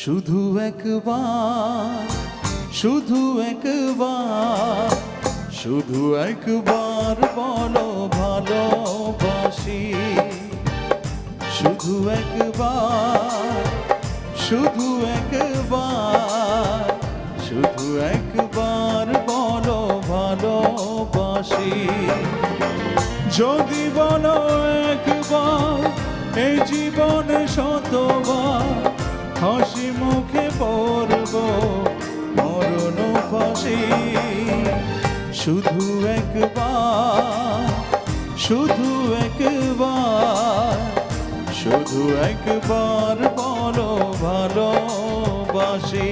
শুধু একবার, শুধু একবার, শুধু একবার বলো ভালোবাসি। শুধু একবার, শুধু একবার, শুধু একবার বলো ভালোবাসি। যদি বলো একবার, এই জীবনে শতবার হাসি মুখে পড়ব মরণ ফাঁসি। শুধু একবার, শুধু একবার, শুধু একবার বলো ভালোবাসি।